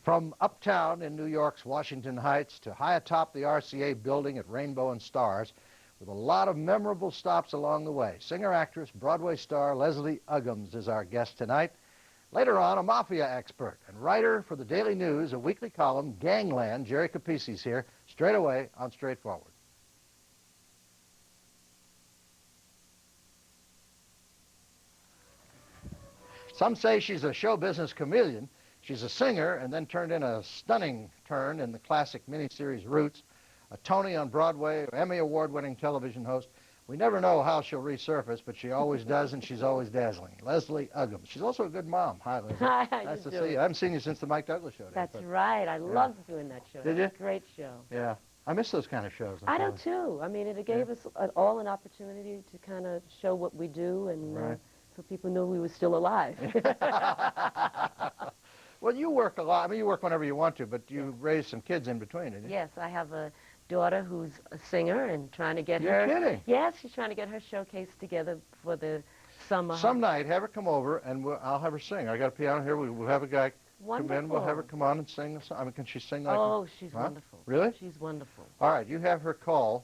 From uptown in New York's Washington Heights to high atop the RCA building at Rainbow and Stars, with a lot of memorable stops along the way. Singer-actress, Broadway star Leslie Uggams is our guest tonight. Later on, a mafia expert and writer for the Daily News, a weekly column, Gangland, Jerry Capisi's here, straight away on Straightforward. Some say she's a show business chameleon. She's a singer and then turned in a stunning turn in the classic miniseries Roots, a Tony on Broadway, Emmy Award-winning television host. We never know how she'll resurface, but she always does, and she's always dazzling. Leslie Uggams. She's also a good mom. Hi, Leslie. Hi, nice to see you. I haven't seen you since the Mike Douglas show. That's right. I loved doing that show. Did you? Great show. Yeah. I miss those kind of shows. I do, too. I mean, it gave us all an opportunity to kind of show what we do, and so people knew we were still alive. Well, you work a lot. I mean, you work whenever you want to, but you raise some kids in between, didn't you? Yes, I have a daughter who's a singer and trying to get You're kidding? Yes, she's trying to get her showcase together for the summer. Some night, have her come over, and I'll have her sing. I got a piano here. We'll have a guy come in. We'll have her come on and sing a song. I mean, can she sing like she's wonderful. Really? She's wonderful. All right, you have her call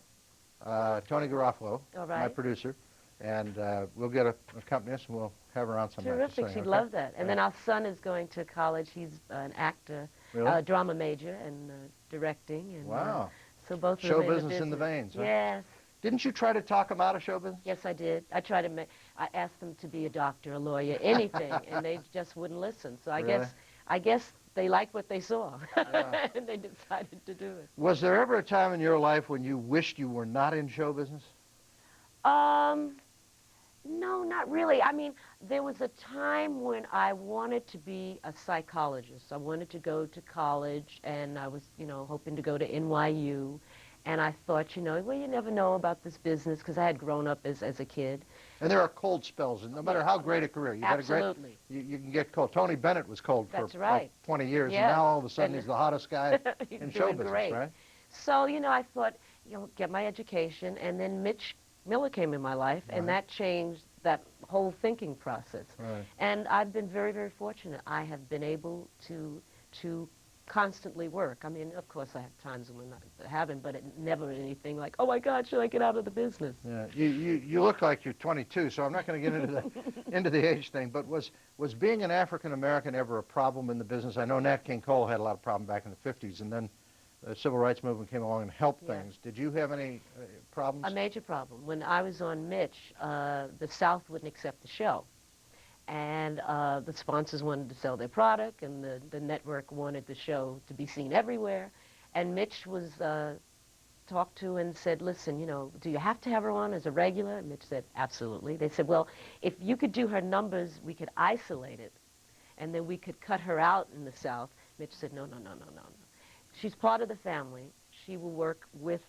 Tony Garofalo, all right. my producer, and we'll get a accompanist, and we'll have her on some night to Terrific. sing, She'd love that. And then our son is going to college. He's an actor, Really? Drama major, and directing. And, wow. So both of Show them business in the veins, huh? Yes. Didn't you try to talk him out of show business? Yes, I did. I tried to I asked them to be a doctor, a lawyer, anything, and they just wouldn't listen. So I guess they liked what they saw, and they decided to do it. Was there ever a time in your life when you wished you were not in show business? No, not really. I mean, there was a time when I wanted to be a psychologist. I wanted to go to college, and I was, hoping to go to NYU. And I thought, well, you never know about this business, because I had grown up as a kid. And there are cold spells, and no matter how great a career, Absolutely. You can get cold. Tony Bennett was cold for like 20 years, and now all of a sudden he's the hottest guy in show business, right? So, I thought, get my education, and then Mitch Miller came in my life, and that changed that whole thinking process. Right. And I've been very, very fortunate. I have been able to constantly work. I mean, of course, I have times when I haven't, but it never anything like, oh my God, should I get out of the business? Yeah, you look like you're 22, so I'm not going to get into the age thing. But was being an African American ever a problem in the business? I know Nat King Cole had a lot of problem back in the 50s, and then the civil rights movement came along and helped things. Did you have any problems? A major problem. When I was on Mitch, the South wouldn't accept the show. And the sponsors wanted to sell their product, and the network wanted the show to be seen everywhere. And Mitch was talked to and said, listen, do you have to have her on as a regular? And Mitch said, absolutely. They said, well, if you could do her numbers, we could isolate it, and then we could cut her out in the South. Mitch said, no. She's part of the family. She will work with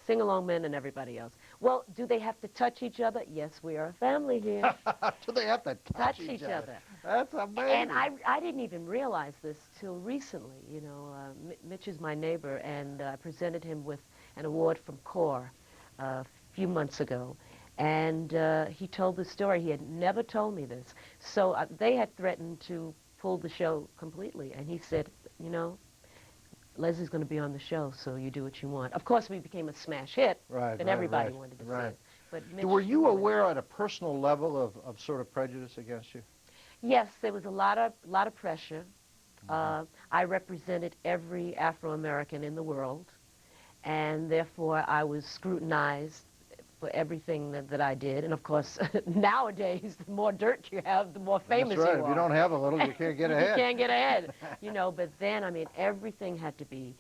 sing-along men and everybody else. Well, do they have to touch each other? Yes, we are a family here. Do they have to touch each other? That's amazing. And I didn't even realize this till recently. Mitch is my neighbor, and I presented him with an award from CORE a few months ago. And he told the story. He had never told me this. So they had threatened to pull the show completely. And he said, Leslie's going to be on the show, so you do what you want. Of course, we became a smash hit, and everybody wanted to see it. But were you aware at a personal level of sort of prejudice against you? Yes, there was a lot of pressure. I represented every Afro-American in the world, and therefore I was scrutinized for everything that I did. And of course, nowadays, the more dirt you have, the more famous you are. If you don't have a little, you can't get ahead. You can't get ahead, But then, I mean, everything had to be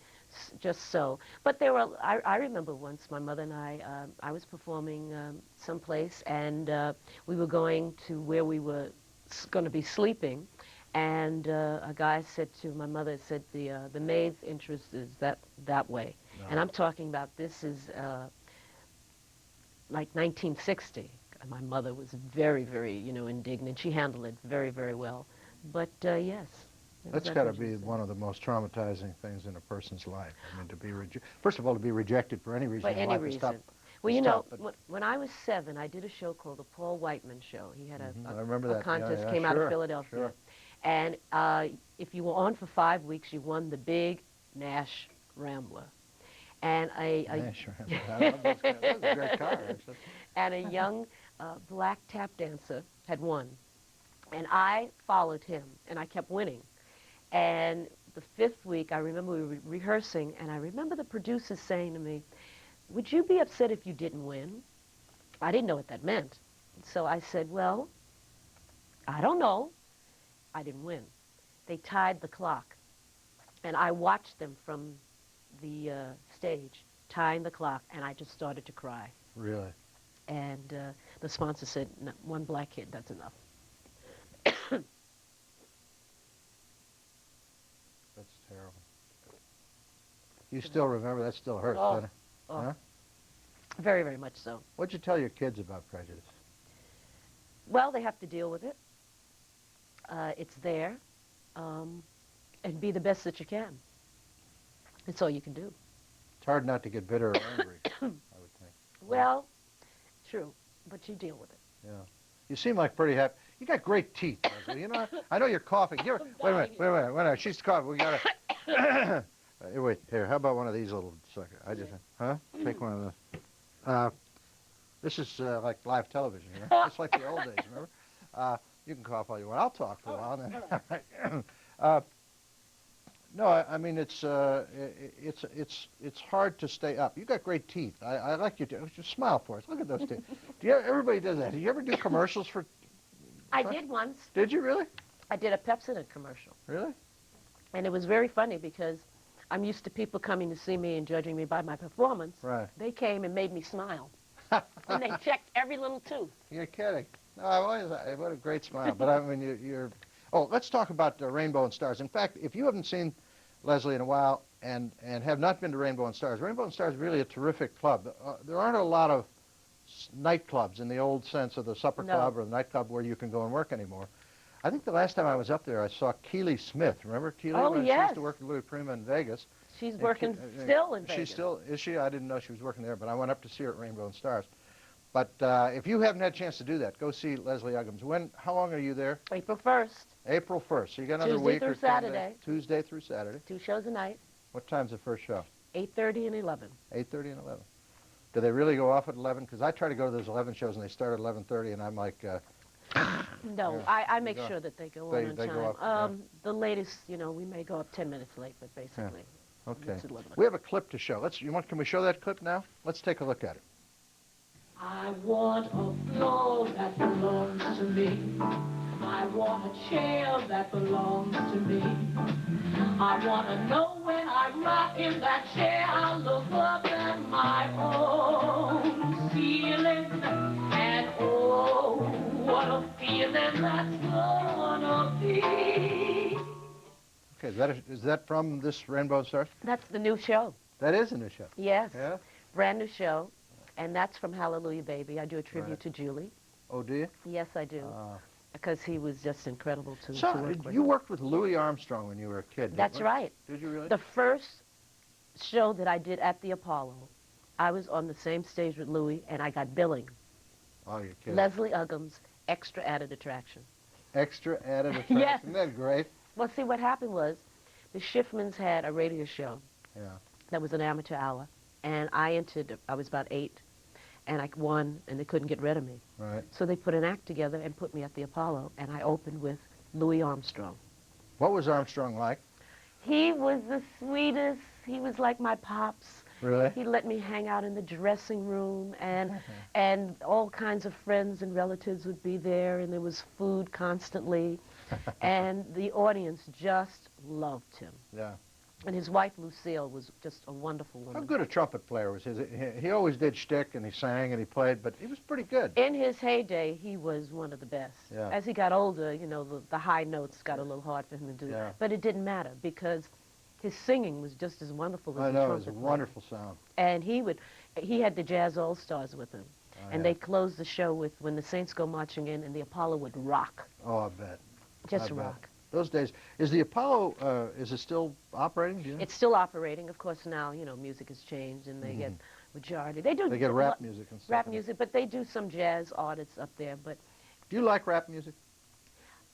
just so. But there were, I remember once my mother and I was performing someplace, and we were going to where we were going to be sleeping, and a guy said to my mother, the maid's interest is that way. No. And I'm talking about, this is like 1960. My mother was very, very, indignant. She handled it very, very well. But yes. That's got to be one of the most traumatizing things in a person's life. I mean, to be first of all, to be rejected for any reason. For any reason. Well, when I was 7, I did a show called the Paul Whiteman Show. He had a I remember that. contest, came out of Philadelphia. Sure. And if you were on for 5 weeks, you won the big Nash Rambler. And Nash Rambler. I love those cars. That was a great car, actually. and a young black tap dancer had won. And I followed him, and I kept winning. And the 5th week, I remember we were rehearsing, and I remember the producers saying to me, "Would you be upset if you didn't win?" I didn't know what that meant. So I said, "Well, I don't know." I didn't win. They tied the clock, and I watched them from the stage tying the clock, and I just started to cry. Really? And the sponsor said, "No, one black kid, that's enough." That's terrible. You still remember? That still hurts, Oh, doesn't it? oh. Huh? Very, very much so. What'd you tell your kids about prejudice? Well, they have to deal with it. It's there, and be the best that you can. That's all you can do. It's hard not to get bitter or angry, I would think. Well, true, but you deal with it. Yeah. You seem like pretty happy. You got great teeth, Leslie. You know, I know you're coughing. Wait a minute. She's coughing. We got to... wait, here, how about one of these little suckers? Huh? Take one of the... this is like live television, you know? It's like the old days, remember? You can cough all you want. I'll talk for a while. Then. No, I mean, it's hard to stay up. You got great teeth. I like you to just smile for us. Look at those teeth. Everybody does that. Do you ever do commercials for... I did once. Did you really? I did a Pepsodent commercial. Really? And it was very funny because I'm used to people coming to see me and judging me by my performance. Right. They came and made me smile. And they checked every little tooth. You're kidding. No, what a great smile. But I mean, you're... Oh, let's talk about Rainbow and Stars. In fact, if you haven't seen Leslie in a while and have not been to Rainbow and Stars is really a terrific club. There aren't a lot of nightclubs in the old sense of the supper club or the nightclub where you can go and work anymore. I think the last time I was up there, I saw Keely Smith. Remember Keely? Oh, She yes. used to work with Louis Prima in Vegas. She's working still in Vegas. She still, is she? I didn't know she was working there, but I went up to see her at Rainbow and Stars. But if you haven't had a chance to do that, go see Leslie Uggams. How long are you there? April 1st. April 1st. So you got another Tuesday week through or Saturday. Tuesday through Saturday. 2 shows a night. What time's the first show? 8:30 and 11. 8:30 and 11. Do they really go off at 11? Because I try to go to those 11 shows, and they start at 11:30, and I'm like... No, yeah, I make sure that they go on they time. go up, The latest, we may go up 10 minutes late, but basically, Okay. it's at 11. We have a clip to show. Can we show that clip now? Let's take a look at it. I want a floor that belongs to me. I want a chair that belongs to me. I want to know when I rock in that chair, I'll look up at my own ceiling. And oh, what a feeling that's gonna be. Okay, is that from this Rainbow and Stars? That's the new show. That is a new show. Yes. Yeah? Brand new show. And that's from Hallelujah Baby. I do a tribute to Julie. Oh, do you? Yes, I do. Because he was just incredible to So, work with. you worked with Louis Armstrong when you were a kid. That's right. Did you really? The first show that I did at the Apollo, I was on the same stage with Louis, and I got billing. Oh, you're kidding. Leslie Uggams, extra added attraction. Extra added attraction. Yes. Isn't that great? Well, see, what happened was the Schiffmans had a radio show Yeah. that was an amateur hour, and I entered, I was about 8, and I won, and they couldn't get rid of me. Right. So they put an act together and put me at the Apollo, and I opened with Louis Armstrong. What was Armstrong like? He was the sweetest. He was like my pops. Really? He let me hang out in the dressing room, and all kinds of friends and relatives would be there, and there was food constantly, and the audience just loved him. Yeah. And his wife, Lucille, was just a wonderful woman. How good a trumpet player was he? He always did shtick, and he sang, and he played, but he was pretty good. In his heyday, he was one of the best. Yeah. As he got older, the high notes got a little hard for him to do. Yeah. But it didn't matter because his singing was just as wonderful as I the know, it trumpet was a player. wonderful sound. And he had the Jazz All-Stars with him. Oh, and yeah. they closed the show with When the Saints Go Marching In, and the Apollo would rock. Oh, I bet. Just I bet. rock. Those days. Is the Apollo, is it still operating? Do you know? It's still operating. Of course, now, music has changed, and they get majority. They get rap music and stuff. Rap music, but they do some jazz artists up there. But Do you like rap music?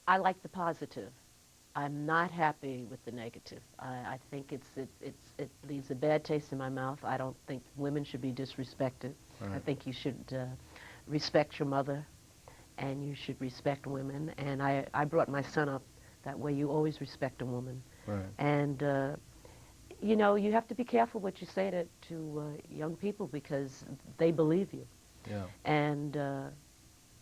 I like the positive. I'm not happy with the negative. I think it leaves a bad taste in my mouth. I don't think women should be disrespected. Right. I think you should respect your mother, and you should respect women. And I brought my son up that way. You always respect a woman. Right. And you know, you have to be careful what you say to young people because they believe you. Yeah. And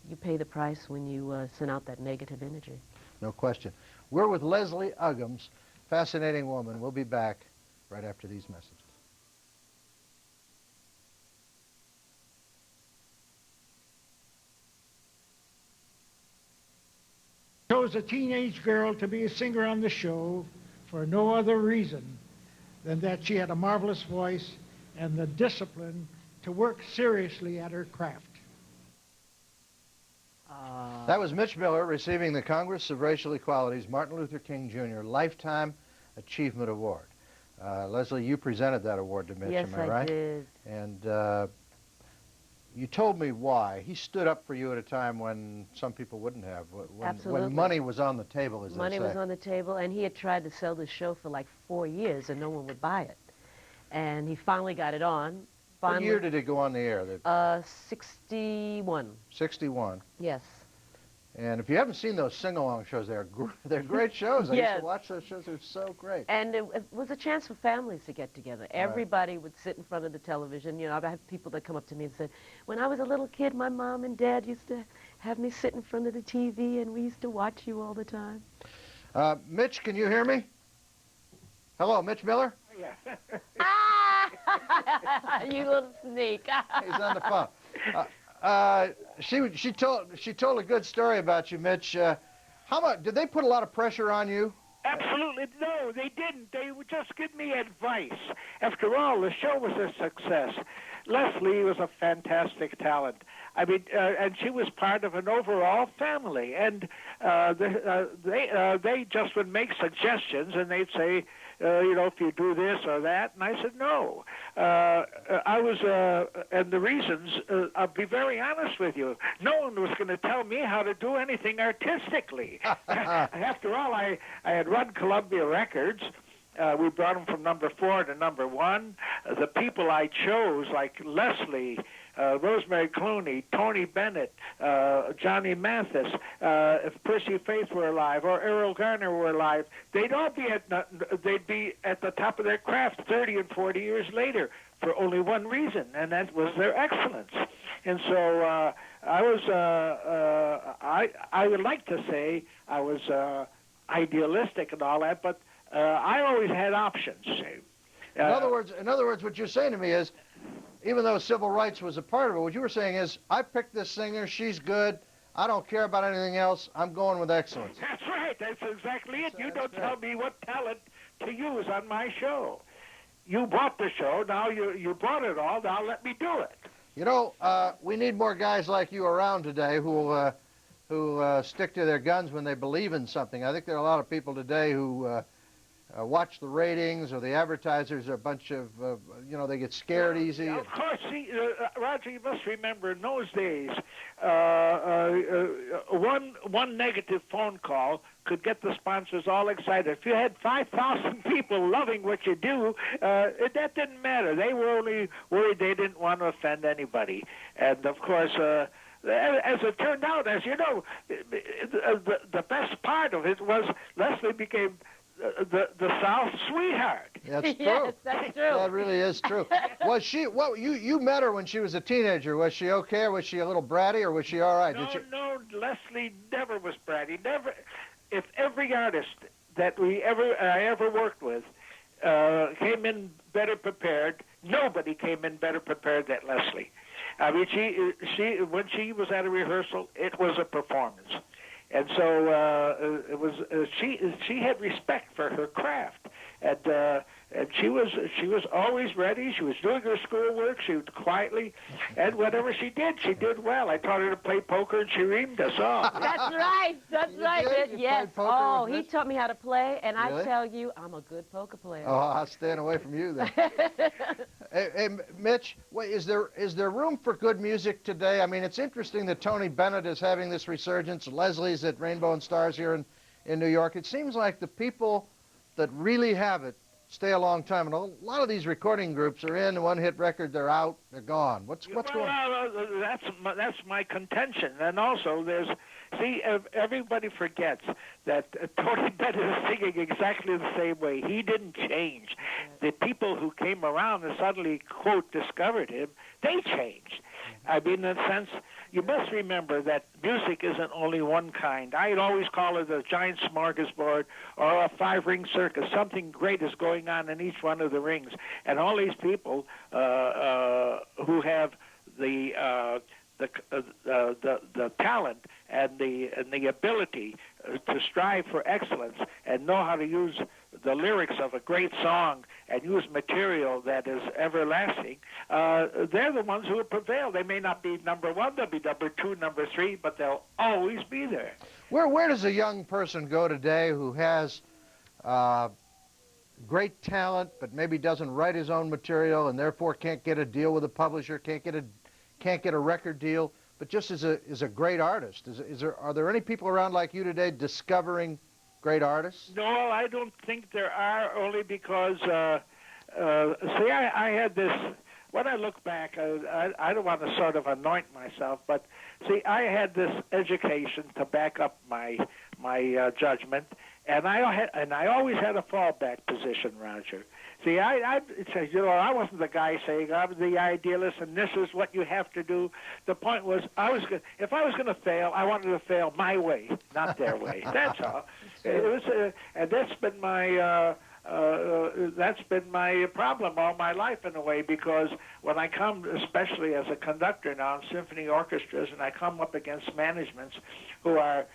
you pay the price when you send out that negative energy. No question. We're with Leslie Uggams, fascinating woman. We'll be back right after these messages. Chose a teenage girl to be a singer on the show for no other reason than that she had a marvelous voice and the discipline to work seriously at her craft. That was Mitch Miller receiving the Congress of Racial Equality's Martin Luther King Jr. Lifetime Achievement Award. Leslie, you presented that award to Mitch, Yes, am I right? did. And you told me why. He stood up for you at a time when some people wouldn't have. Absolutely. When money was on the table, as Money they say. was on the table, and he had tried to sell the show for like 4 years, and no one would buy it. And he finally got it on. What year did it go on the air? 61. 61. Yes. And if you haven't seen those sing-along shows, they're great shows. I used Yes. to watch those shows. They're so great. And it was a chance for families to get together. Everybody would sit in front of the television. You know, I have people that come up to me and say, when I was a little kid, my mom and dad used to have me sit in front of the TV, and we used to watch you all the time. Mitch, can you hear me? Hello, Mitch Miller? Yeah. Ah! You little sneak. He's on the phone. She told a good story about you, Mitch. How much did they put a lot of pressure on you? Absolutely no, they didn't. They would just give me advice. After all, the show was a success. Leslie was a fantastic talent. I mean, and she was part of an overall family. And they just would make suggestions, and they'd say, you know, if you do this or that. And I said, no. And the reasons, I'll be very honest with you, no one was going to tell me how to do anything artistically. After all, I had run Columbia Records. We brought them from number 4 to number 1. The people I chose, like Leslie, Rosemary Clooney, Tony Bennett, Johnny Mathis, if Percy Faith were alive or Errol Garner were alive, they'd be at the top of their craft 30 and 40 years later for only one reason, and that was their excellence. And so I would like to say I was idealistic and all that, but I always had options. In other words, what you're saying to me is, even though civil rights was a part of it, what you were saying is, I picked this singer, she's good, I don't care about anything else, I'm going with excellence. That's right, that's exactly it. You don't great. tell me what talent to use on my show. You bought the show, now you bought it all, now let me do it. You know, we need more guys like you around today who stick to their guns when they believe in something. I think there are a lot of people today who watch the ratings, or the advertisers are a bunch of, you know, they get scared easy. Of course, see, Roger, you must remember in those days, one negative phone call could get the sponsors all excited. If you had 5,000 people loving what you do, that didn't matter. They were only worried they didn't want to offend anybody. And, of course, as it turned out, as you know, the best part of it was Leslie became the South sweetheart. That's true. Yes, that's true. That really is true. Was she? Well, you met her when she was a teenager. Was she okay? Or was she a little bratty, or was she all right? No, Leslie never was bratty. Never. If every artist that I ever worked with came in better prepared, nobody came in better prepared than Leslie. I mean, she when she was at a rehearsal, it was a performance. And so it was. She had respect for her craft, and she was always ready. She was doing her schoolwork. She would quietly, and whatever she did well. I taught her to play poker, and she reamed us all. That's right. That's right. did? You Yes. played poker Oh, with he Mitch? taught me how to play, and Really? I tell you, I'm a good poker player. Oh, I'll stand away from you then. Hey, Mitch, is there room for good music today? I mean, it's interesting that Tony Bennett is having this resurgence. Leslie's at Rainbow and Stars here in New York. It seems like the people that really have it stay a long time. And a lot of these recording groups are in, one-hit record, they're out, they're gone. What's going on? That's my contention. And also, everybody forgets that Tony Bennett is singing exactly the same way. He didn't change. The people who came around and suddenly, quote, discovered him, they changed. I mean, in a sense, you must remember that music isn't only one kind. I'd always call it a giant smorgasbord or a five-ring circus. Something great is going on in each one of the rings. And all these people who have the talent and the ability to strive for excellence and know how to use the lyrics of a great song and use material that is everlasting, they're the ones who will prevail. They may not be number one, they'll be number two, number three, but they'll always be there. Where does a young person go today who has great talent but maybe doesn't write his own material and therefore can't get a deal with a publisher, can't get a record deal, but just is a great artist? Are there any people around like you today discovering great artists? No, I don't think there are, only because, I had this, when I look back, I don't want to sort of anoint myself, but see, I had this education to back up my judgment, and I always had a fallback position, Roger. See, I wasn't the guy saying I'm the idealist and this is what you have to do. The point was, if I was going to fail, I wanted to fail my way, not their way. That's all. It was, and that's been my problem all my life in a way, because when I come, especially as a conductor now in symphony orchestras, and I come up against managements who are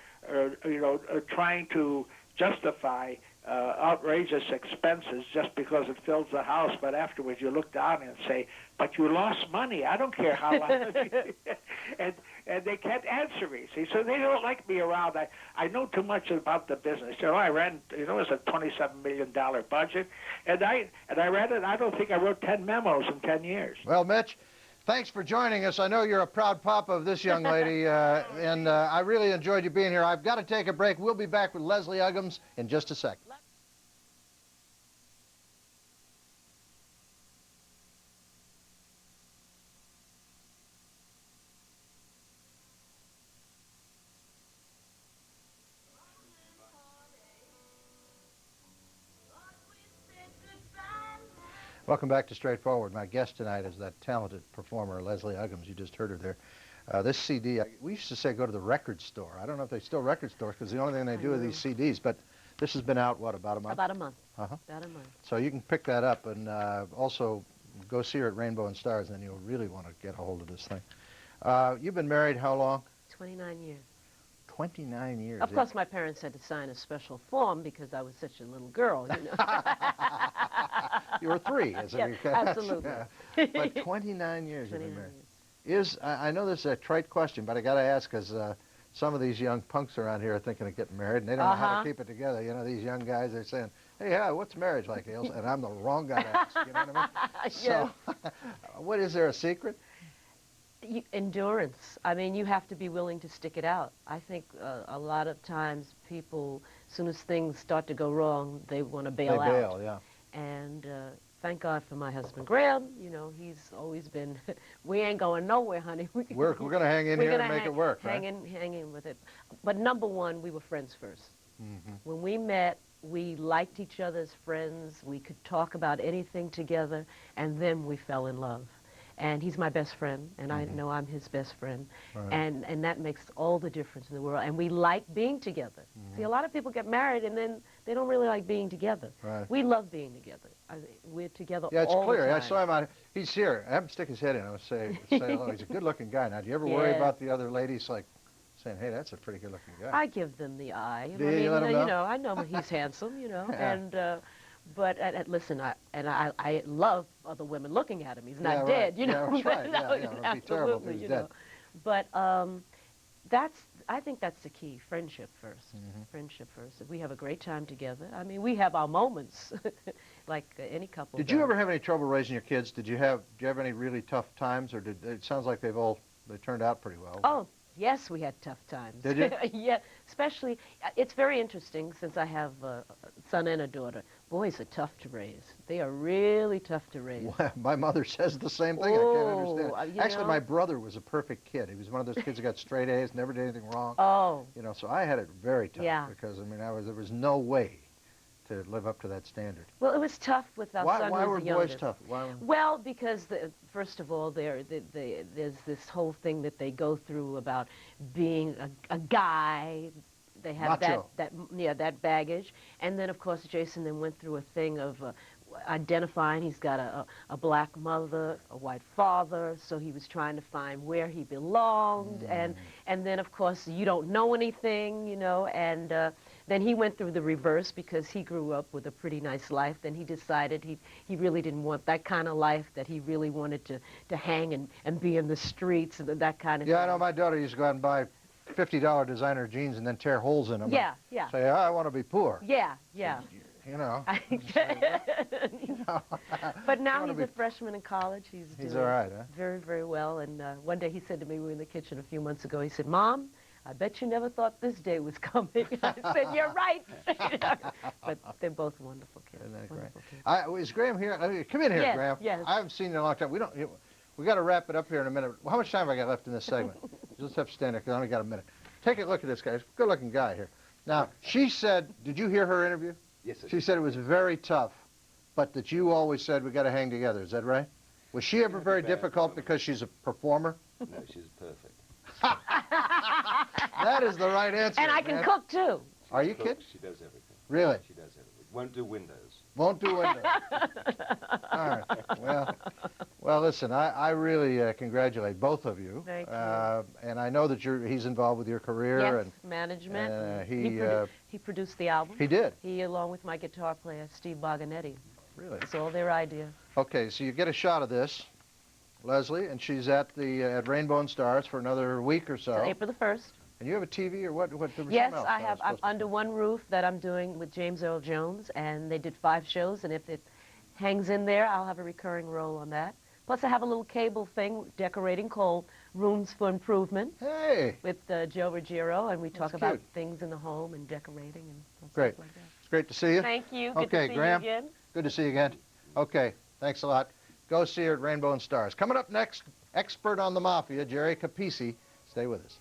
trying to justify outrageous expenses just because it fills the house, but afterwards you look down and say, but you lost money. I don't care how long. and they can't answer me. See, so they don't like me around. I know too much about the business. I ran, it was a $27 million budget, and I ran it. I don't think I wrote 10 memos in 10 years. Well, Mitch, thanks for joining us. I know you're a proud papa of this young lady, and I really enjoyed you being here. I've got to take a break. We'll be back with Leslie Uggams in just a second. Welcome back to Straightforward. My guest tonight is that talented performer, Leslie Uggams. You just heard her there. This CD, we used to say go to the record store. I don't know if they still record stores, because the only thing they do are these CDs, but this has been out, what, about a month? About a month. Uh-huh. About a month. So you can pick that up, and also go see her at Rainbow and Stars, and you'll really want to get a hold of this thing. You've been married how long? 29 years. 29 years. Of course, my parents had to sign a special form because I was such a little girl, You were 3, as yeah, absolutely. Yeah. But 29 years you've been married. I know this is a trite question, but I got to ask, because some of these young punks around here are thinking of getting married, and they don't know how to keep it together. These young guys, they're saying, hey, what's marriage like, Ailes? And I'm the wrong guy to ask, you know what I mean? So, what, is there a secret? Endurance. I mean, you have to be willing to stick it out. I think a lot of times people, as soon as things start to go wrong, they want to bail out. They bail, yeah. And thank God for my husband, Graham. He's always been, we ain't going nowhere, honey. We're going to hang in here and make it work, right? Hang in with it. But number one, we were friends first. Mm-hmm. When we met, we liked each other as friends. We could talk about anything together, and then we fell in love. And he's my best friend, and I know I'm his best friend. Right. And that makes all the difference in the world. And we like being together. See, a lot of people get married, and then they don't really like being together. Right. We love being together. We're together Yeah, it's all clear. the time. I saw him out. He's here. I have him stick his head in. I would say hello. He's a good-looking guy. Now, do you ever worry about the other ladies, like, saying, hey, that's a pretty good-looking guy? I give them the eye. Do you let them know? I know he's handsome, and... But listen, I love other women looking at him. He's not dead, Yeah, that's right. It'd be terrible if he was dead. But I think that's the key. Friendship first. Friendship first. We have a great time together. I mean, we have our moments, like any couple. Did you ever have any trouble raising your kids? Do you have any really tough times, or it sounds like they turned out pretty well? Oh, Yes, we had tough times. Did you? Yeah, especially, it's very interesting since I have a son and a daughter. Boys are tough to raise. They are really tough to raise. My mother says the same thing. I can't understand Oh, it. you Actually, know? my brother was a perfect kid. He was one of those kids who got straight A's, never did anything wrong. Oh, You know, so I had it very tough Yeah. because, I mean, there was no way to live up to that standard. well, it was tough with our son Why who's were the boys youngest. tough? Why? Well, because first of all, there's this whole thing that they go through about being a guy. They have Macho. that baggage, and then of course Jason then went through a thing of identifying. He's got a black mother, a white father, so he was trying to find where he belonged, and then of course you don't know anything, you know, and then he went through the reverse because he grew up with a pretty nice life. Then he decided he really didn't want that kind of life, that he really wanted to hang and be in the streets and that kind of thing. Yeah, I know my daughter used to go out and buy $50 designer jeans and then tear holes in them. Yeah, yeah. Say, I want to be poor. Yeah, yeah. You know. But now wanna he's be- a freshman in college. He's doing all right, huh? very, very well. And one day he said to me, we were in the kitchen a few months ago, he said, Mom, I bet you never thought this day was coming. I said, you're right. But they're both wonderful kids. Isn't that great? Wonderful kids. Is Graham here? Come in here, Yes, Graham. yes. I haven't seen you in a long time. We got to wrap it up here in a minute. How much time have I got left in this segment? Just have to stand there because I only got a minute. Take a look at this guy. He's a good-looking guy here. Now, she said, did you hear her interview? Yes, sir. She said it was very tough, but that you always said we got to hang together. Is that right? Was she ever very difficult because she's a performer? No, she's perfect. That is the right answer. And I can man. cook, too. Are you Look, kidding? she does everything. Really? She does everything. Won't do windows. Won't do windows. All right. Well, listen, I really congratulate both of you. Thank you. And I know that he's involved with your career. Yes, And management. he he produced the album. he did. He, along with my guitar player, Steve Baganetti. Really? It's all their idea. Okay, so you get a shot of this, Leslie, and she's at at Rainbow and Stars for another week or so. So April the 1st. And you have a TV or what? There was Yes, something else I have. was I'm supposed to- under one roof that I'm doing with James Earl Jones, and they did 5 shows, and if it hangs in there, I'll have a recurring role on that. Plus, I have a little cable thing decorating called Rooms for Improvement Hey, with Joe Ruggiero, and we talk That's about cute. things in the home and decorating and Great. stuff like that. it's great to see you. Thank you. Good Okay, to see Graham. you again. Good to see you again. Okay, thanks a lot. Go see her at Rainbow and Stars. Coming up next, expert on the mafia, Jerry Capisi. Stay with us.